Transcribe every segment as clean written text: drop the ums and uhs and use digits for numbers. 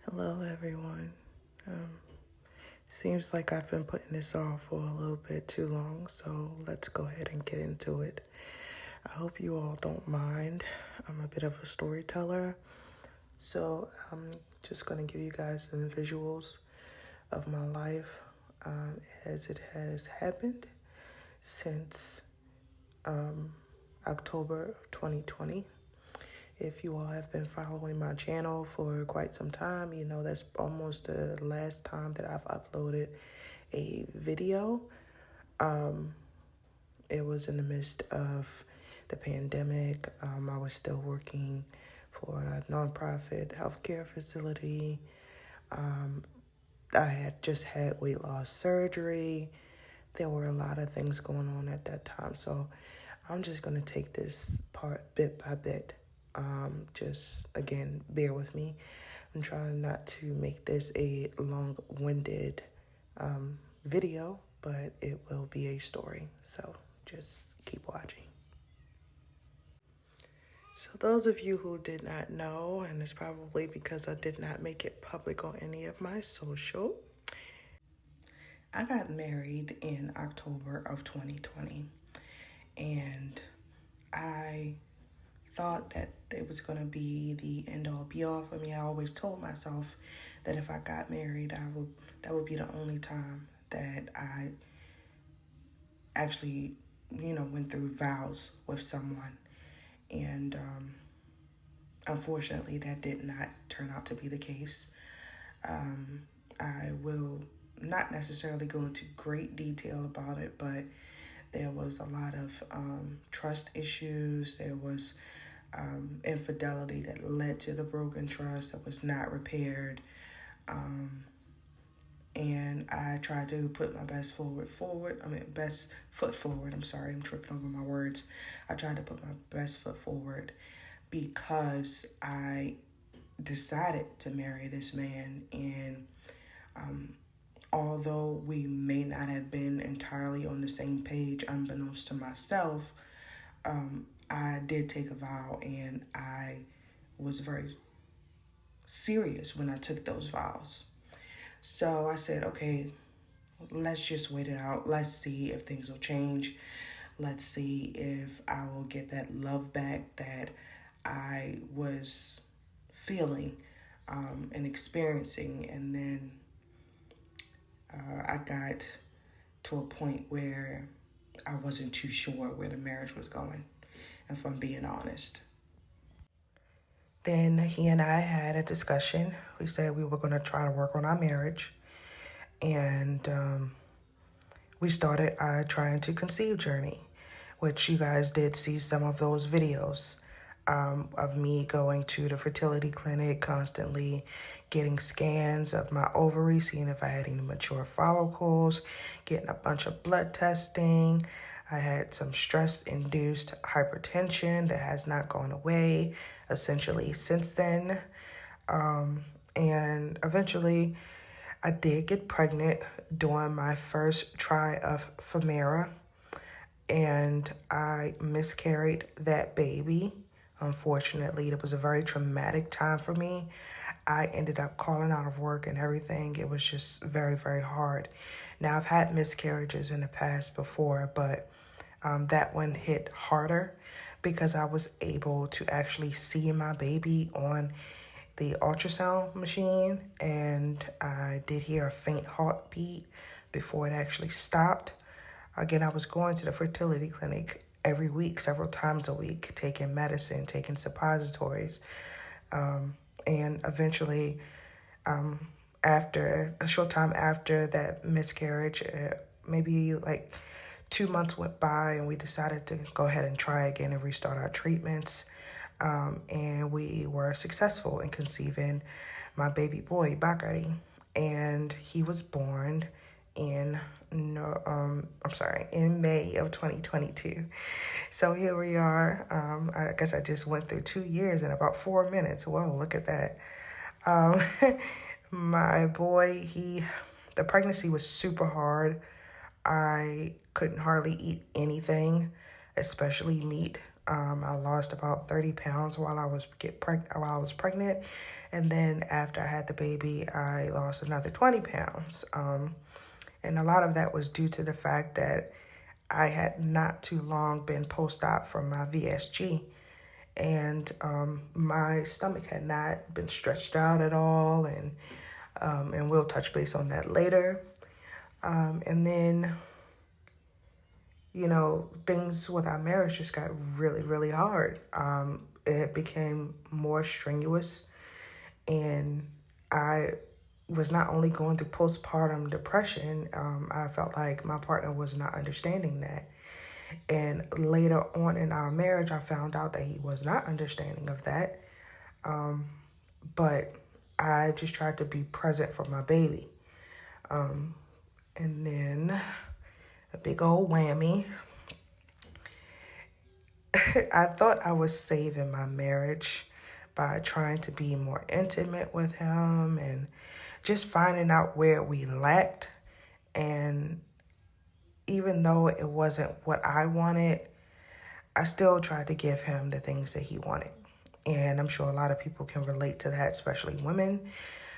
Hello, everyone. Um, Seems like I've been putting this off for a little bit too long, so let's go ahead and get into it. I hope you all don't mind. I'm a bit of a storyteller, so I'm just going to give you guys some visuals of my life as it has happened since October of 2020. If you all have been following my channel for quite some time, you know that's almost the last time that I've uploaded a video. It was in the midst of the pandemic. I was still working for a nonprofit healthcare facility. I had just had weight loss surgery. There were a lot of things going on at that time. So I'm just going to take this part bit by bit. Just again, bear with me. I'm trying not to make this a long-winded video, but it will be a story. So just keep watching. So those of you who did not know, and it's probably because I did not make it public on any of my social, I got married in October of 2020, and I thought that it was going to be the end all be all for me. I always told myself that if I got married, that would be the only time that I actually, went through vows with someone. And unfortunately, that did not turn out to be the case. I will not necessarily go into great detail about it, but there was a lot of trust issues. There was infidelity that led to the broken trust that was not repaired. And I tried to put my best foot forward. I'm sorry, I'm tripping over my words. I tried to put my best foot forward because I decided to marry this man. And although we may not have been entirely on the same page, unbeknownst to myself, I did take a vow, and I was very serious when I took those vows. So I said, okay, let's just wait it out. Let's see if things will change. Let's see if I will get that love back that I was feeling and experiencing. And then I got to a point where I wasn't too sure where the marriage was going, if I'm being honest. Then he and I had a discussion. We said we were going to try to work on our marriage. And we started our trying to conceive journey, which you guys did see some of those videos of me going to the fertility clinic, constantly getting scans of my ovaries, seeing if I had any mature follicles, getting a bunch of blood testing. I had some stress-induced hypertension that has not gone away, essentially, since then. And eventually, I did get pregnant during my first try of Femara, and I miscarried that baby. Unfortunately, it was a very traumatic time for me. I ended up calling out of work and everything. It was just very, very hard. Now, I've had miscarriages in the past before, but that one hit harder because I was able to actually see my baby on the ultrasound machine, and I did hear a faint heartbeat before it actually stopped. Again, I was going to the fertility clinic every week, several times a week, taking medicine, taking suppositories. And eventually, after a short time after that miscarriage, maybe like 2 months went by, and we decided to go ahead and try again and restart our treatments. And we were successful in conceiving my baby boy, Bakari. And he was born in May of 2022. So here we are. I guess I just went through 2 years in about 4 minutes. Whoa, look at that. My boy, the pregnancy was super hard. I couldn't hardly eat anything, especially meat. I lost about 30 pounds while I was pregnant. And then after I had the baby, I lost another 20 pounds. And a lot of that was due to the fact that I had not too long been post-op from my VSG. And my stomach had not been stretched out at all. And we'll touch base on that later. And then, things with our marriage just got really, really hard. It became more strenuous, and I was not only going through postpartum depression, I felt like my partner was not understanding that. And later on in our marriage, I found out that he was not understanding of that. But I just tried to be present for my baby. And then a big old whammy. I thought I was saving my marriage by trying to be more intimate with him and just finding out where we lacked. And even though it wasn't what I wanted, I still tried to give him the things that he wanted. And I'm sure a lot of people can relate to that, especially women,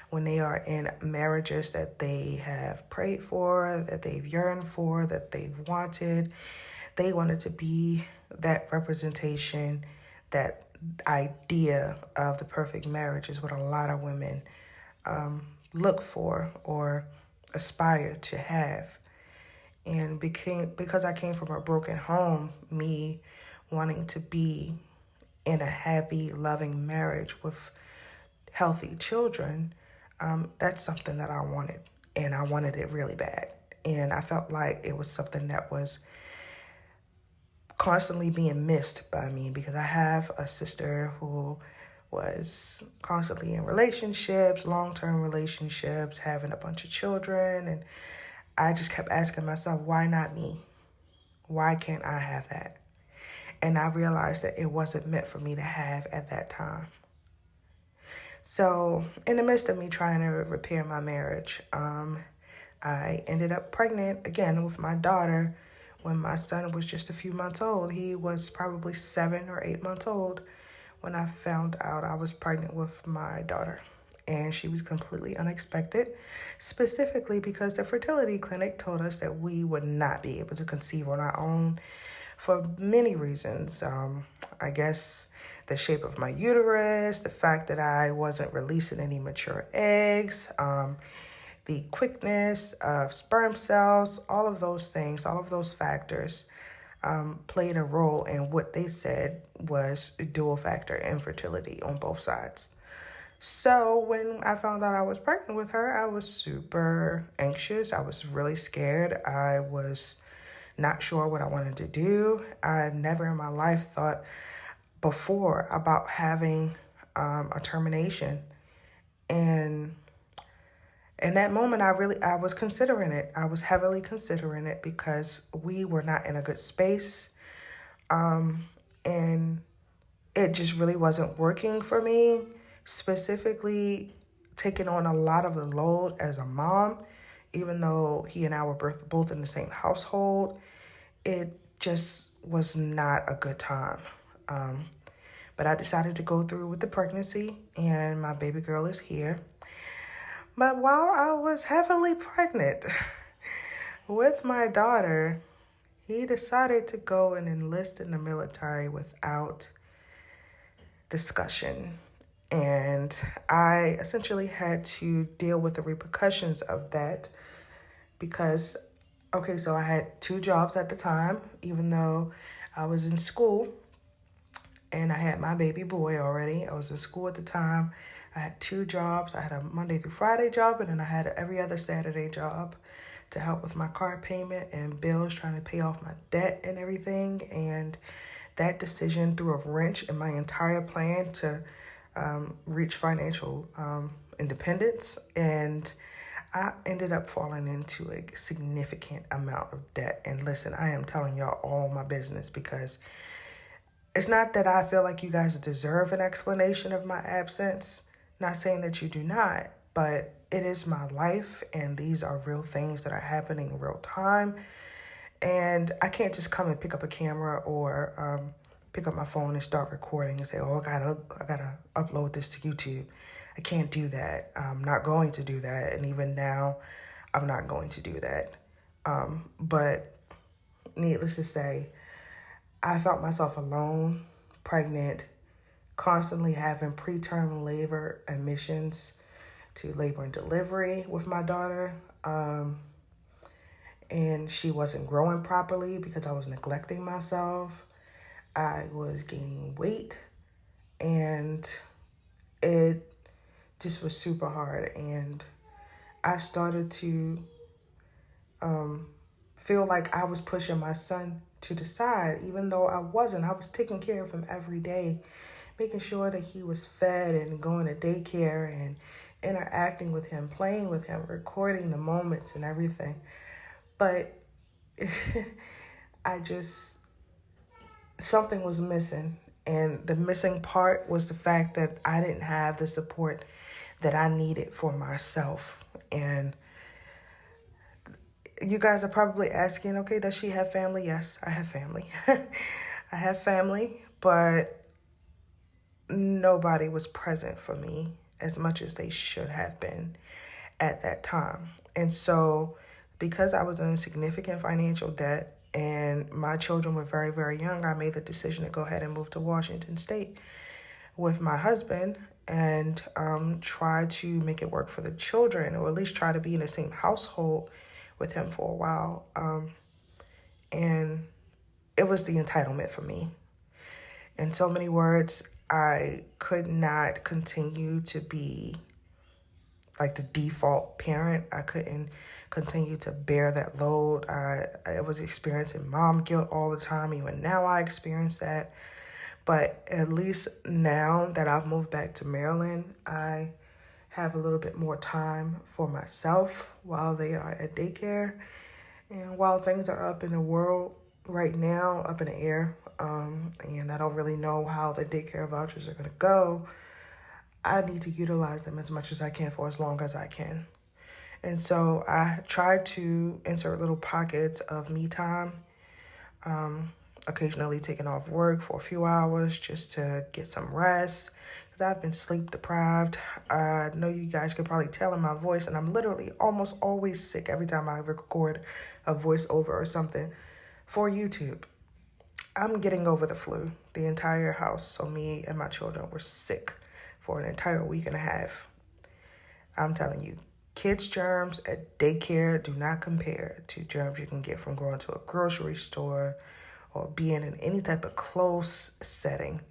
when they are in marriages that they have prayed for, that they've yearned for, that they've wanted. They wanted to be that representation, that idea of the perfect marriage is what a lot of women look for or aspire to have. And because I came from a broken home, me wanting to be in a happy, loving marriage with healthy children, that's something that I wanted. And I wanted it really bad. And I felt like it was something that was constantly being missed by me, because I have a sister who was constantly in relationships, long-term relationships, having a bunch of children. And I just kept asking myself, why not me? Why can't I have that? And I realized that it wasn't meant for me to have at that time. So in the midst of me trying to repair my marriage, I ended up pregnant again with my daughter when my son was just a few months old. He was probably 7 or 8 months old when I found out I was pregnant with my daughter. And she was completely unexpected, specifically because the fertility clinic told us that we would not be able to conceive on our own for many reasons. I guess the shape of my uterus, the fact that I wasn't releasing any mature eggs, the quickness of sperm cells, all of those things, all of those factors played a role in what they said was dual factor infertility on both sides. So when I found out I was pregnant with her, I was super anxious. I was really scared. I was not sure what I wanted to do. I never in my life thought before about having a termination. And in that moment, I was considering it. I was heavily considering it because we were not in a good space. And it just really wasn't working for me, specifically taking on a lot of the load as a mom. Even though he and I were both in the same household, it just was not a good time. But I decided to go through with the pregnancy, and my baby girl is here. But while I was heavily pregnant with my daughter, he decided to go and enlist in the military without discussion. And I essentially had to deal with the repercussions of that because, so I had 2 jobs at the time, even though I was in school and I had my baby boy already. I was in school at the time. I had 2 jobs. I had a Monday through Friday job, and then I had an every other Saturday job to help with my car payment and bills, trying to pay off my debt and everything. And that decision threw a wrench in my entire plan to reach financial independence. And I ended up falling into a significant amount of debt. And listen, I am telling y'all all my business because it's not that I feel like you guys deserve an explanation of my absence. Not saying that you do not, but it is my life, and these are real things that are happening in real time. And I can't just come and pick up a camera or pick up my phone and start recording and say, oh, I gotta upload this to YouTube. I can't do that. I'm not going to do that. And even now, I'm not going to do that. But needless to say, I felt myself alone, pregnant, constantly having preterm labor admissions to labor and delivery with my daughter. And she wasn't growing properly because I was neglecting myself. I was gaining weight, and it just was super hard. And I started to feel like I was pushing my son to the side, even though I wasn't. I was taking care of him every day, making sure that he was fed and going to daycare and interacting with him, playing with him, recording the moments and everything. But something was missing. And the missing part was the fact that I didn't have the support that I needed for myself. And you guys are probably asking, okay, does she have family? Yes, I have family. I have family, but nobody was present for me as much as they should have been at that time. And so because I was in significant financial debt and my children were very, very young, I made the decision to go ahead and move to Washington State with my husband and try to make it work for the children, or at least try to be in the same household with him for a while. And it was the entitlement for me. In so many words, I could not continue to be like the default parent. I couldn't continue to bear that load. I was experiencing mom guilt all the time. Even now I experience that. But at least now that I've moved back to Maryland, I have a little bit more time for myself while they are at daycare. And while things are up in the world right now, up in the air, and I don't really know how the daycare vouchers are going to go, I need to utilize them as much as I can for as long as I can. And so I try to insert little pockets of me time, occasionally taking off work for a few hours just to get some rest, because I've been sleep deprived. I know you guys can probably tell in my voice, and I'm literally almost always sick every time I record a voiceover or something for YouTube. I'm getting over the flu. The entire house, so me and my children, were sick for an entire week and a half. I'm telling you, kids' germs at daycare do not compare to germs you can get from going to a grocery store or being in any type of close setting.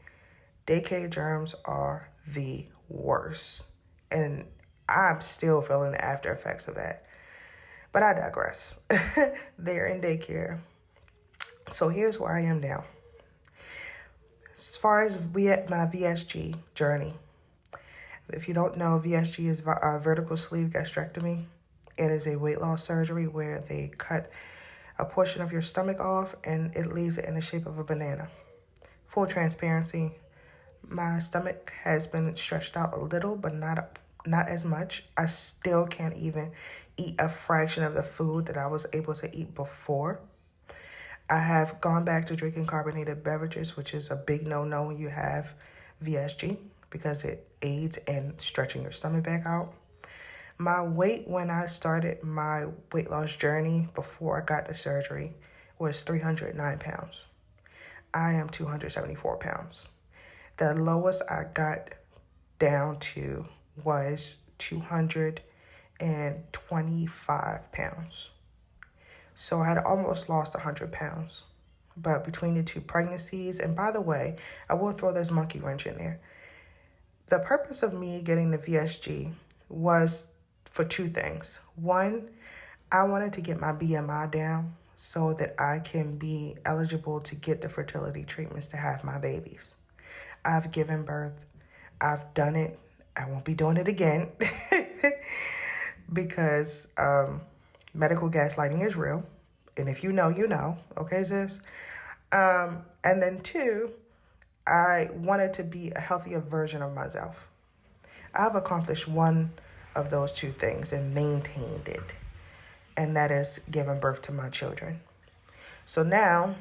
Daycare germs are the worst. And I'm still feeling the after effects of that. But I digress. They're in daycare. So here's where I am now. As far as my VSG journey, if you don't know, VSG is vertical sleeve gastrectomy. It is a weight loss surgery where they cut a portion of your stomach off and it leaves it in the shape of a banana. Full transparency, my stomach has been stretched out a little, but not as much. I still can't even eat a fraction of the food that I was able to eat before. I have gone back to drinking carbonated beverages, which is a big no-no when you have VSG because it aids in stretching your stomach back out. My weight when I started my weight loss journey before I got the surgery was 309 pounds. I am 274 pounds. The lowest I got down to was 225 pounds. So I had almost lost 100 pounds. But between the two pregnancies, and by the way, I will throw this monkey wrench in there. The purpose of me getting the VSG was for two things. One, I wanted to get my BMI down so that I can be eligible to get the fertility treatments to have my babies. I've given birth. I've done it. I won't be doing it again because medical gaslighting is real. And if you know, you know. Okay, sis? And then two, I wanted to be a healthier version of myself. I've accomplished one of those two things and maintained it. And that is giving birth to my children. So now,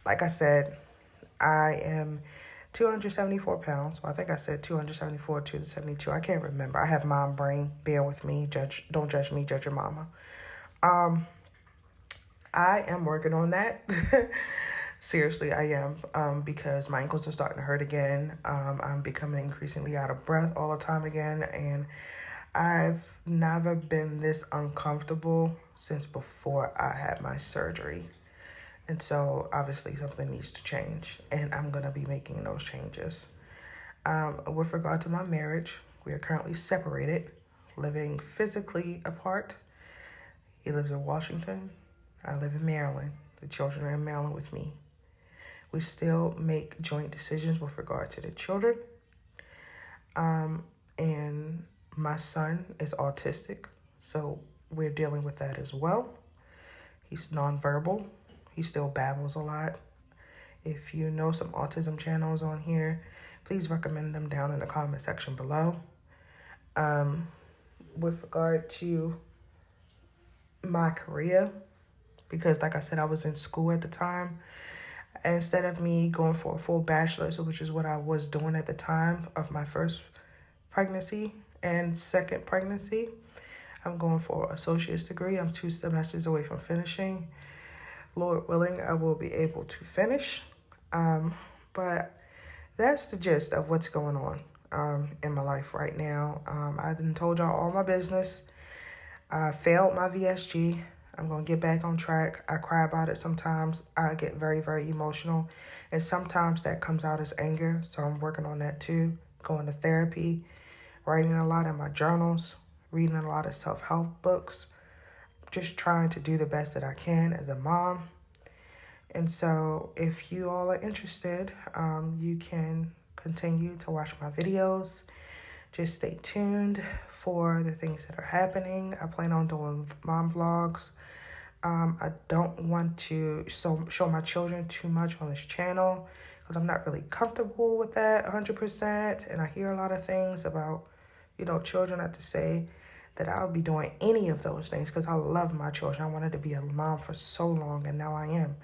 like I said, I am 274 pounds. Well, I think I said 274, 272. I can't remember. I have mom brain. Bear with me. Don't judge me. Judge your mama. I am working on that. Seriously, I am, because my ankles are starting to hurt again. I'm becoming increasingly out of breath all the time again, and I've never been this uncomfortable since before I had my surgery. And so obviously something needs to change, and I'm going to be making those changes. With regard to my marriage, we are currently separated, living physically apart. He lives in Washington. I live in Maryland. The children are in Maryland with me. We still make joint decisions with regard to the children. And my son is autistic, so we're dealing with that as well. He's nonverbal. He still babbles a lot. If you know some autism channels on here, please recommend them down in the comment section below. With regard to my career, because like I said, I was in school at the time. Instead of me going for a full bachelor's, which is what I was doing at the time of my first pregnancy and second pregnancy, I'm going for an associate's degree. I'm 2 semesters away from finishing. Lord willing, I will be able to finish. But that's the gist of what's going on in my life right now. I done told y'all all my business. I failed my VSG. I'm going to get back on track. I cry about it sometimes. I get very, very emotional. And sometimes that comes out as anger. So I'm working on that too. Going to therapy, writing a lot in my journals, reading a lot of self-help books, just trying to do the best that I can as a mom. And so if you all are interested, you can continue to watch my videos. Just stay tuned for the things that are happening. I plan on doing mom vlogs. I don't want to show my children too much on this channel because I'm not really comfortable with that 100%. And I hear a lot of things about, children, not to say that I'll be doing any of those things because I love my children. I wanted to be a mom for so long, and now I am.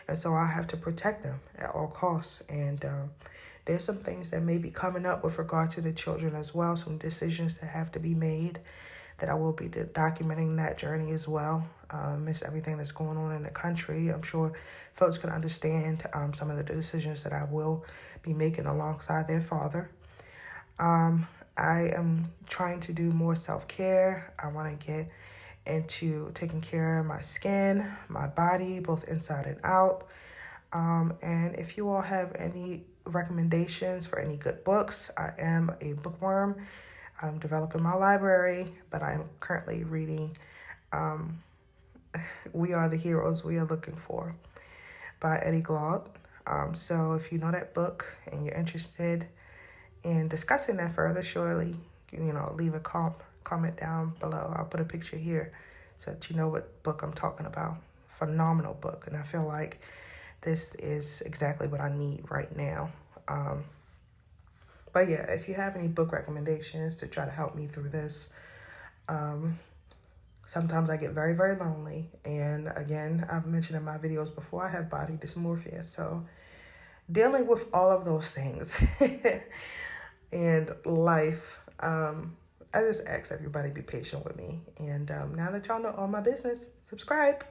And so I have to protect them at all costs. And there's some things that may be coming up with regard to the children as well, some decisions that have to be made that I will be documenting that journey as well. Amidst everything that's going on in the country, I'm sure folks can understand some of the decisions that I will be making alongside their father. I am trying to do more self-care. I want to get into taking care of my skin, my body, both inside and out. And if you all have any recommendations for any good books, I am a bookworm. I'm developing my library, but I'm currently reading We Are the Heroes We Are Looking For by Eddie Glaude. So if you know that book and you're interested in discussing that further, surely, leave a comment down below. I'll put a picture here so that you know what book I'm talking about. Phenomenal book. And I feel like this is exactly what I need right now. But yeah, if you have any book recommendations to try to help me through this, sometimes I get very, very lonely. And again, I've mentioned in my videos before, I have body dysmorphia. So dealing with all of those things and life, I just ask everybody be patient with me. And now that y'all know all my business, subscribe.